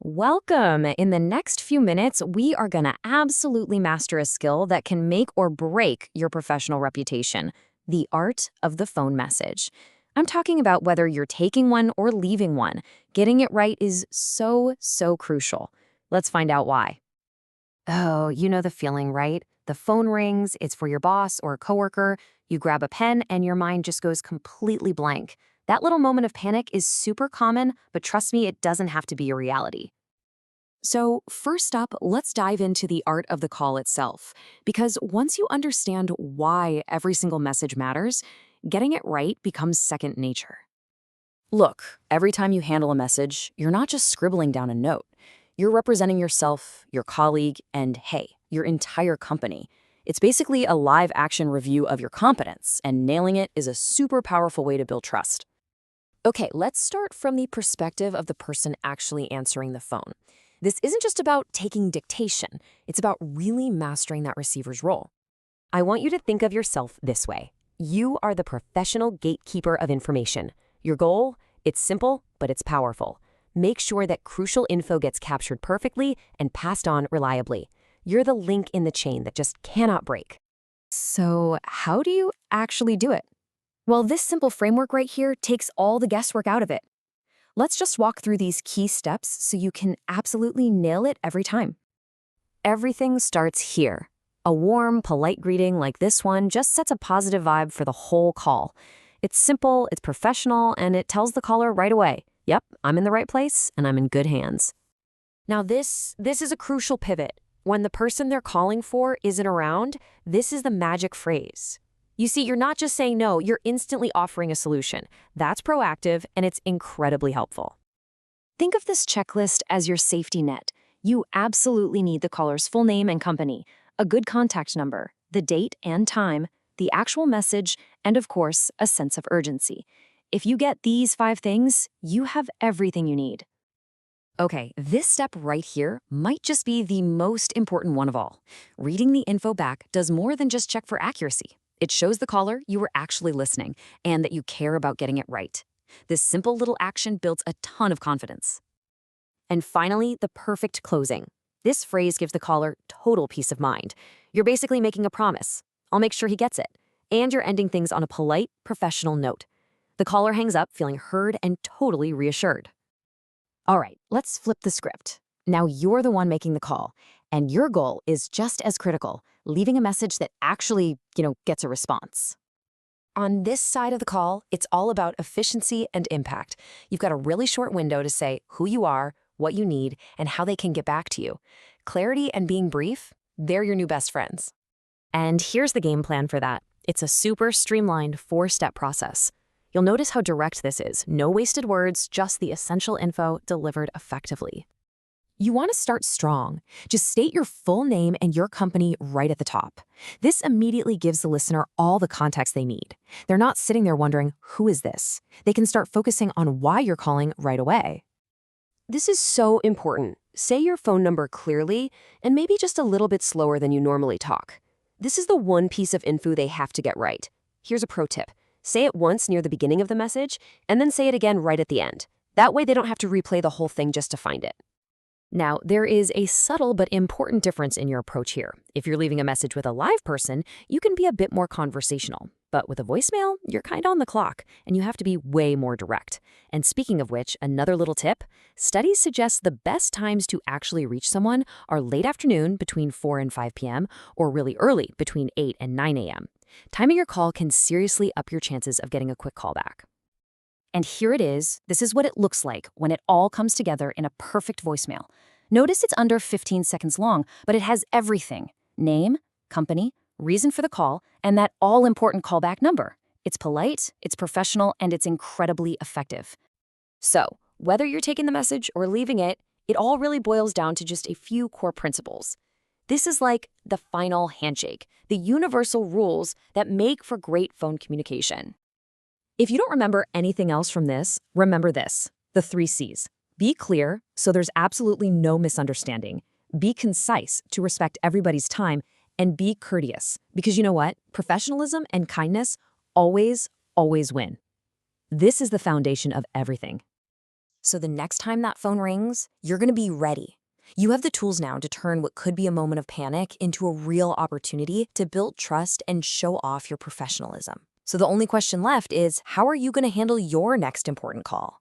Welcome. In the next few minutes, we are going to absolutely master a skill that can make or break your professional reputation, the art of the phone message. I'm talking about whether you're taking one or leaving one. Getting it right is so crucial. Let's find out why. Oh, you know the feeling, right? The phone rings, it's for your boss or a coworker. You grab a pen and your mind just goes completely blank. That little moment of panic is super common, but trust me, it doesn't have to be a reality. So, first up, let's dive into the art of the call itself. Because once you understand why every single message matters, getting it right becomes second nature. Look, every time you handle a message, you're not just scribbling down a note. You're representing yourself, your colleague, and hey, your entire company. It's basically a live action review of your competence, and nailing it is a super powerful way to build trust. Okay, let's start from the perspective of the person actually answering the phone. This isn't just about taking dictation, it's about really mastering that receiver's role. I want you to think of yourself this way. You are the professional gatekeeper of information. Your goal? It's simple, but it's powerful. Make sure that crucial info gets captured perfectly and passed on reliably. You're the link in the chain that just cannot break. So, how do you actually do it? Well, this simple framework right here takes all the guesswork out of it. Let's just walk through these key steps so you can absolutely nail it every time. Everything starts here. A warm, polite greeting like this one just sets a positive vibe for the whole call. It's simple, it's professional, and it tells the caller right away, yep, I'm in the right place and I'm in good hands. Now this is a crucial pivot. When the person they're calling for isn't around, this is the magic phrase. You see, you're not just saying no, you're instantly offering a solution. That's proactive, and it's incredibly helpful. Think of this checklist as your safety net. You absolutely need the caller's full name and company, a good contact number, the date and time, the actual message, and of course, a sense of urgency. If you get these 5 things, you have everything you need. Okay, this step right here might just be the most important one of all. Reading the info back does more than just check for accuracy. It shows the caller you were actually listening and that you care about getting it right. This simple little action builds a ton of confidence. And finally, the perfect closing. This phrase gives the caller total peace of mind. You're basically making a promise. I'll make sure he gets it. And you're ending things on a polite, professional note. The caller hangs up feeling heard and totally reassured. All right, let's flip the script. Now you're the one making the call, and your goal is just as critical, leaving a message that actually, gets a response. On this side of the call, it's all about efficiency and impact. You've got a really short window to say who you are, what you need, and how they can get back to you. Clarity and being brief, they're your new best friends. And here's the game plan for that. It's a super streamlined 4-step process. You'll notice how direct this is. No wasted words, just the essential info delivered effectively. You want to start strong. Just state your full name and your company right at the top. This immediately gives the listener all the context they need. They're not sitting there wondering, who is this? They can start focusing on why you're calling right away. This is so important. Say your phone number clearly and maybe just a little bit slower than you normally talk. This is the one piece of info they have to get right. Here's a pro tip. Say it once near the beginning of the message, and then say it again right at the end. That way they don't have to replay the whole thing just to find it. Now, there is a subtle but important difference in your approach here. If you're leaving a message with a live person, you can be a bit more conversational. But with a voicemail, you're kind of on the clock, and you have to be way more direct. And speaking of which, another little tip, studies suggest the best times to actually reach someone are late afternoon between 4 and 5 p.m., or really early between 8 and 9 a.m. Timing your call can seriously up your chances of getting a quick callback. And here it is. This is what it looks like when it all comes together in a perfect voicemail. Notice it's under 15 seconds long, but it has everything. Name, company, reason for the call, and that all-important callback number. It's polite, it's professional, and it's incredibly effective. So, whether you're taking the message or leaving it, it all really boils down to just a few core principles. This is like the final handshake, the universal rules that make for great phone communication. If you don't remember anything else from this, remember this, the 3 C's. Be clear, so there's absolutely no misunderstanding. Be concise to respect everybody's time, and be courteous, because you know what? Professionalism and kindness always win. This is the foundation of everything. So the next time that phone rings, you're going to be ready. You have the tools now to turn what could be a moment of panic into a real opportunity to build trust and show off your professionalism. So the only question left is, how are you going to handle your next important call?